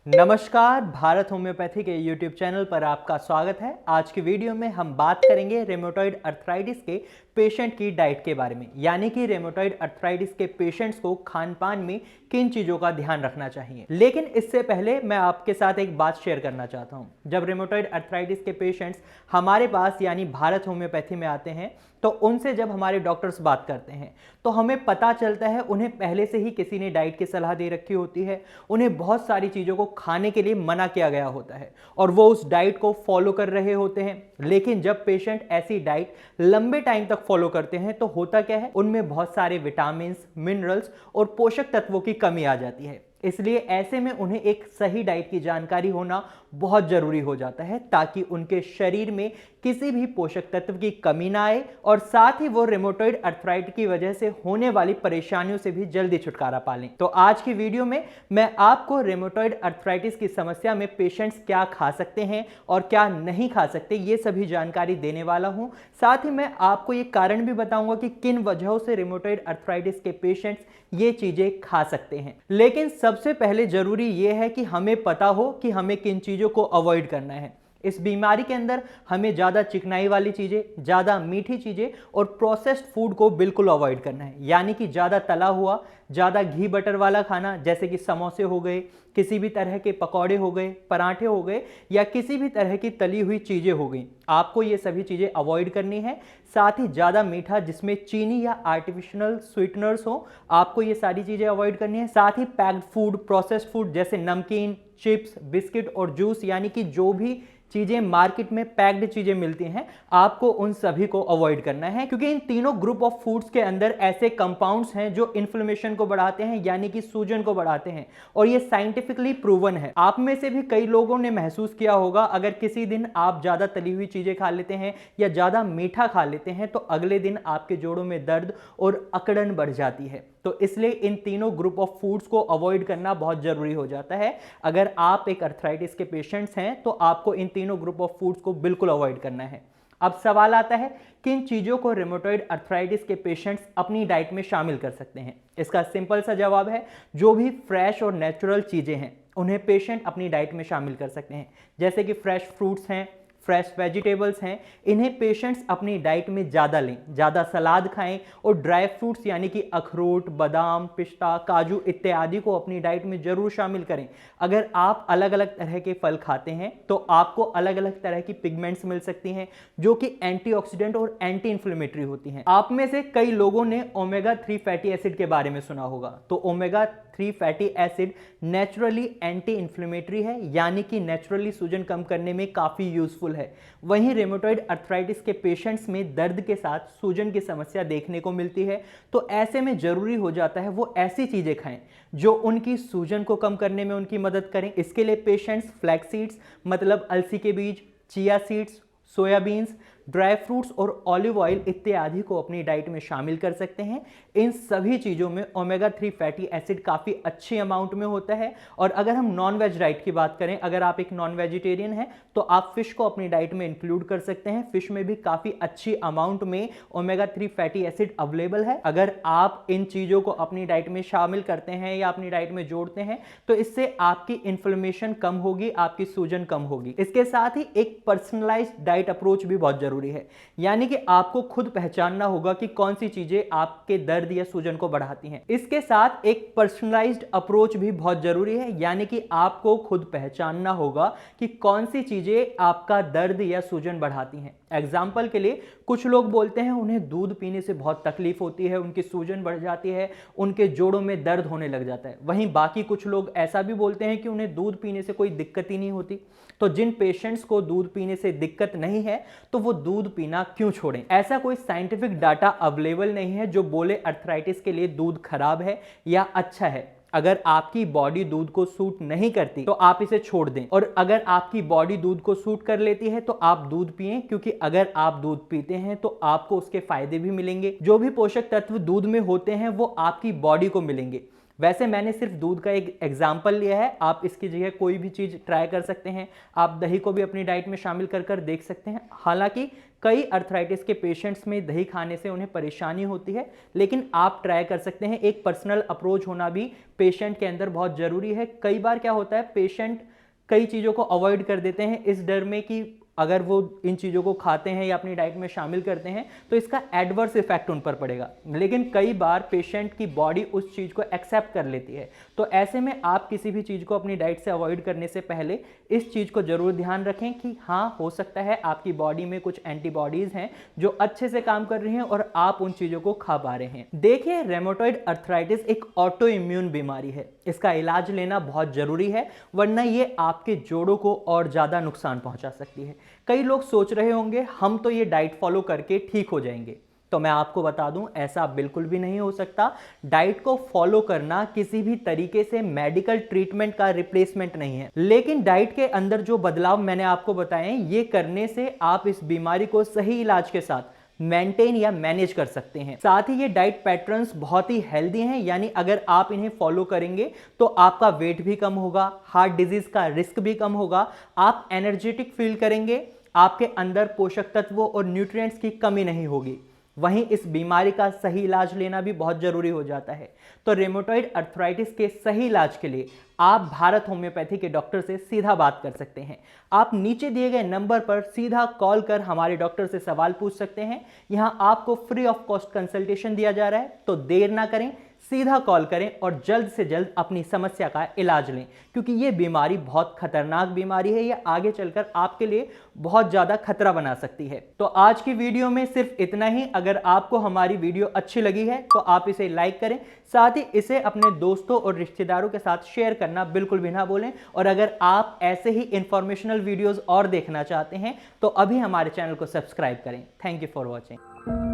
नमस्कार, भारत होम्योपैथी के YouTube channel पर आपका स्वागत है। आज की वीडियो में हम बात करेंगे रेमेटॉइड अर्थराइटिस के पेशेंट की डाइट के बारे में, यानी कि रेमेटॉइड अर्थराइटिस के पेशेंट्स को खान पान में किन चीज़ों का ध्यान रखना चाहिए। लेकिन इससे पहले मैं आपके साथ एक बात शेयर करना चाहता हूँ। जब रेमेटॉइड अर्थराइटिस के पेशेंट्स हमारे पास यानी भारत होम्योपैथी में आते हैं तो उनसे जब हमारे डॉक्टर्स बात करते हैं तो हमें पता चलता है उन्हें पहले से ही किसी ने डाइट की सलाह दे रखी होती है, उन्हें बहुत सारी चीज़ों को खाने के लिए मना किया गया होता है और वो उस डाइट को फॉलो कर रहे होते हैं। लेकिन जब पेशेंट ऐसी डाइट लंबे टाइम तक फॉलो करते हैं तो होता क्या है, उनमें बहुत सारे विटामिन, मिनरल्स और पोषक तत्वों की कमी आ जाती है। इसलिए ऐसे में उन्हें एक सही डाइट की जानकारी होना बहुत जरूरी हो जाता है ताकि उनके शरीर में किसी भी पोषक तत्व की कमी ना आए और साथ ही वो रेमेटॉइड अर्थराइटिस की वजह से होने वाली परेशानियों से भी जल्दी छुटकारा पा लें। तो आज की वीडियो में मैं आपको रेमेटॉइड अर्थराइटिस की समस्या में पेशेंट्स क्या खा सकते हैं और क्या नहीं खा सकते, ये सभी जानकारी देने वाला हूं। साथ ही मैं आपको ये कारण भी बताऊंगा कि किन वजहों से रेमेटॉइड अर्थराइटिस के पेशेंट्स ये चीजें खा सकते हैं। लेकिन सबसे पहले जरूरी यह है कि हमें पता हो कि हमें किन चीजों को अवॉइड करना है। इस बीमारी के अंदर हमें ज़्यादा चिकनाई वाली चीज़ें, ज़्यादा मीठी चीज़ें और प्रोसेस्ड फूड को बिल्कुल अवॉइड करना है, यानी कि ज़्यादा तला हुआ, ज़्यादा घी बटर वाला खाना जैसे कि समोसे हो गए, किसी भी तरह के पकौड़े हो गए, पराठे हो गए या किसी भी तरह की तली हुई चीज़ें हो गई, आपको ये सभी चीज़ें अवॉइड करनी है। साथ ही ज़्यादा मीठा जिसमें चीनी या आर्टिफिशियल स्वीटनर्स हो, आपको ये सारी चीज़ें अवॉइड करनी है। साथ ही पैक्ड फूड, प्रोसेस्ड फूड जैसे नमकीन, चिप्स, बिस्किट और जूस, यानी कि जो भी चीजें मार्केट में पैक्ड चीजें मिलती हैं, आपको उन सभी को अवॉइड करना है, क्योंकि इन तीनों ग्रुप ऑफ फूड्स के अंदर ऐसे कंपाउंड्स हैं जो इन्फ्लेमेशन को बढ़ाते हैं, यानी कि सूजन को बढ़ाते हैं और ये साइंटिफिकली प्रूवन है। आप में से भी कई लोगों ने महसूस किया होगा, अगर किसी दिन आप ज्यादा तली हुई चीजें खा लेते हैं या ज्यादा मीठा खा लेते हैं तो अगले दिन आपके जोड़ों में दर्द और अकड़न बढ़ जाती है। तो इसलिए इन तीनों ग्रुप ऑफ फूड्स को अवॉइड करना बहुत जरूरी हो जाता है। अगर आप एक अर्थराइटिस के पेशेंट्स हैं तो आपको इन तीनों ग्रुप ऑफ फूड्स को बिल्कुल अवॉइड करना है। अब सवाल आता है, किन चीजों को रेमेटॉइड अर्थराइटिस के पेशेंट्स अपनी डाइट में शामिल कर सकते हैं। इसका सिंपल सा जवाब है, जो भी फ्रेश और नेचुरल चीजें हैं उन्हें पेशेंट अपनी डाइट में शामिल कर सकते हैं, जैसे कि फ्रेश फ्रूट्स हैं, फ्रेश वेजिटेबल्स हैं, इन्हें पेशेंट्स अपनी डाइट में ज़्यादा लें, ज़्यादा सलाद खाएं और ड्राई फ्रूट्स यानी कि अखरोट, बादाम, पिस्ता, काजू इत्यादि को अपनी डाइट में ज़रूर शामिल करें। अगर आप अलग अलग तरह के फल खाते हैं तो आपको अलग अलग तरह की पिगमेंट्स मिल सकती हैं जो कि एंटीऑक्सीडेंट और एंटी इन्फ्लेमेटरी होती हैं। आप में से कई लोगों ने ओमेगा 3 फैटी एसिड के बारे में सुना होगा। तो omega 3 fatty acid naturally anti inflammatory है, यानी कि नेचुरली सूजन कम करने में काफ़ी यूजफुल है। वहीं रेमेटॉइड अर्थराइटिस के पेशेंट्स में दर्द के साथ सूजन की समस्या देखने को मिलती है, तो ऐसे में जरूरी हो जाता है वो ऐसी चीजें खाएं जो उनकी सूजन को कम करने में उनकी मदद करें। इसके लिए पेशेंट्स फ्लैक्स सीड्स मतलब अलसी के बीज, chia seeds, soya beans, dry fruits और ऑलिव ऑयल इत्यादि को अपनी डाइट में शामिल कर सकते हैं। इन सभी चीज़ों में ओमेगा 3 फैटी एसिड काफ़ी अच्छी अमाउंट में होता है। और अगर हम नॉन वेज डाइट की बात करें, अगर आप एक नॉन वेजिटेरियन हैं तो आप फिश को अपनी डाइट में इंक्लूड कर सकते हैं। फिश में भी काफ़ी अच्छी अमाउंट में ओमेगा 3 फैटी एसिड अवेलेबल है। अगर आप इन चीज़ों को अपनी डाइट में शामिल करते हैं या अपनी डाइट में जोड़ते हैं तो इससे आपकी इन्फ्लेमेशन कम होगी, आपकी सूजन कम होगी। इसके साथ ही एक पर्सनलाइज्ड डाइट अप्रोच भी बहुत जरूरी है, यानी कि आपको खुद पहचानना होगा कि कौन सी चीजें आपके दर्द या सूजन को बढ़ाती हैं। इसके साथ एक पर्सनलाइज्ड अप्रोच भी बहुत जरूरी है, यानी कि आपको खुद पहचानना होगा कि कौन सी चीजें आपका दर्द या सूजन बढ़ाती हैं। एग्जाम्पल के लिए कुछ लोग बोलते हैं उन्हें दूध पीने से बहुत तकलीफ होती है, उनकी सूजन बढ़ जाती है, उनके जोड़ों में दर्द होने लग जाता है। वहीं बाकी कुछ लोग ऐसा भी बोलते हैं कि उन्हें दूध पीने से कोई दिक्कत ही नहीं होती। तो जिन पेशेंट्स को दूध पीने से दिक्कत नहीं है तो वो दूध पीना क्यों छोड़ें। ऐसा कोई साइंटिफिक डाटा अवेलेबल नहीं है जो बोले अर्थराइटिस के लिए दूध खराब है या अच्छा है। अगर आपकी बॉडी दूध को सूट नहीं करती तो आप इसे छोड़ दें, और अगर आपकी बॉडी दूध को सूट कर लेती है तो आप दूध पिएं, क्योंकि अगर आप दूध पीते हैं तो आपको उसके फायदे भी मिलेंगे। जो भी पोषक तत्व दूध में होते हैं वो आपकी बॉडी को मिलेंगे। वैसे मैंने सिर्फ दूध का एक एग्जाम्पल लिया है, आप इसकी जगह कोई भी चीज़ ट्राई कर सकते हैं। आप दही को भी अपनी डाइट में शामिल कर देख सकते हैं। हालांकि कई अर्थराइटिस के पेशेंट्स में दही खाने से उन्हें परेशानी होती है, लेकिन आप ट्राई कर सकते हैं। एक पर्सनल अप्रोच होना भी पेशेंट के अंदर बहुत ज़रूरी है। कई बार क्या होता है, पेशेंट कई चीज़ों को अवॉइड कर देते हैं इस डर में कि अगर वो इन चीज़ों को खाते हैं या अपनी डाइट में शामिल करते हैं तो इसका एडवर्स इफेक्ट उन पर पड़ेगा। लेकिन कई बार पेशेंट की बॉडी उस चीज़ को एक्सेप्ट कर लेती है। तो ऐसे में आप किसी भी चीज़ को अपनी डाइट से अवॉइड करने से पहले इस चीज़ को जरूर ध्यान रखें कि हाँ, हो सकता है आपकी बॉडी में कुछ एंटीबॉडीज़ हैं जो अच्छे से काम कर रही हैं और आप उन चीज़ों को खा पा रहे हैं। देखिए, रेमेटॉइड अर्थराइटिस एक ऑटो इम्यून बीमारी है। इसका इलाज लेना बहुत ज़रूरी है, वरना ये आपके जोड़ों को और ज़्यादा नुकसान पहुंचा सकती है। कई लोग सोच रहे होंगे हम तो ये डाइट फॉलो करके ठीक हो जाएंगे। तो मैं आपको बता दूं, ऐसा बिल्कुल भी नहीं हो सकता। डाइट को फॉलो करना किसी भी तरीके से मेडिकल ट्रीटमेंट का रिप्लेसमेंट नहीं है, लेकिन डाइट के अंदर जो बदलाव मैंने आपको बताए, ये करने से आप इस बीमारी को सही इलाज के साथ मेंटेन या मैनेज कर सकते हैं। साथ ही ये डाइट पैटर्न्स बहुत ही हेल्दी हैं, यानी अगर आप इन्हें फॉलो करेंगे तो आपका वेट भी कम होगा, हार्ट डिजीज का रिस्क भी कम होगा, आप एनर्जेटिक फील करेंगे, आपके अंदर पोषक तत्वों और न्यूट्रिएंट्स की कमी नहीं होगी। वहीं इस बीमारी का सही इलाज लेना भी बहुत जरूरी हो जाता है। तो रेमेटॉइड अर्थराइटिस के सही इलाज के लिए आप भारत होम्योपैथी के डॉक्टर से सीधा बात कर सकते हैं। आप नीचे दिए गए नंबर पर सीधा कॉल कर हमारे डॉक्टर से सवाल पूछ सकते हैं। यहां आपको फ्री ऑफ कॉस्ट कंसल्टेशन दिया जा रहा है, तो देर ना करें, सीधा कॉल करें और जल्द से जल्द अपनी समस्या का इलाज लें, क्योंकि ये बीमारी बहुत खतरनाक बीमारी है। ये आगे चलकर आपके लिए बहुत ज़्यादा खतरा बना सकती है। तो आज की वीडियो में सिर्फ इतना ही। अगर आपको हमारी वीडियो अच्छी लगी है तो आप इसे लाइक करें, साथ ही इसे अपने दोस्तों और रिश्तेदारों के साथ शेयर करना बिल्कुल भी ना भूलें। और अगर आप ऐसे ही इंफॉर्मेशनल वीडियोज़ और देखना चाहते हैं तो अभी हमारे चैनल को सब्सक्राइब करें। Thank you for watching.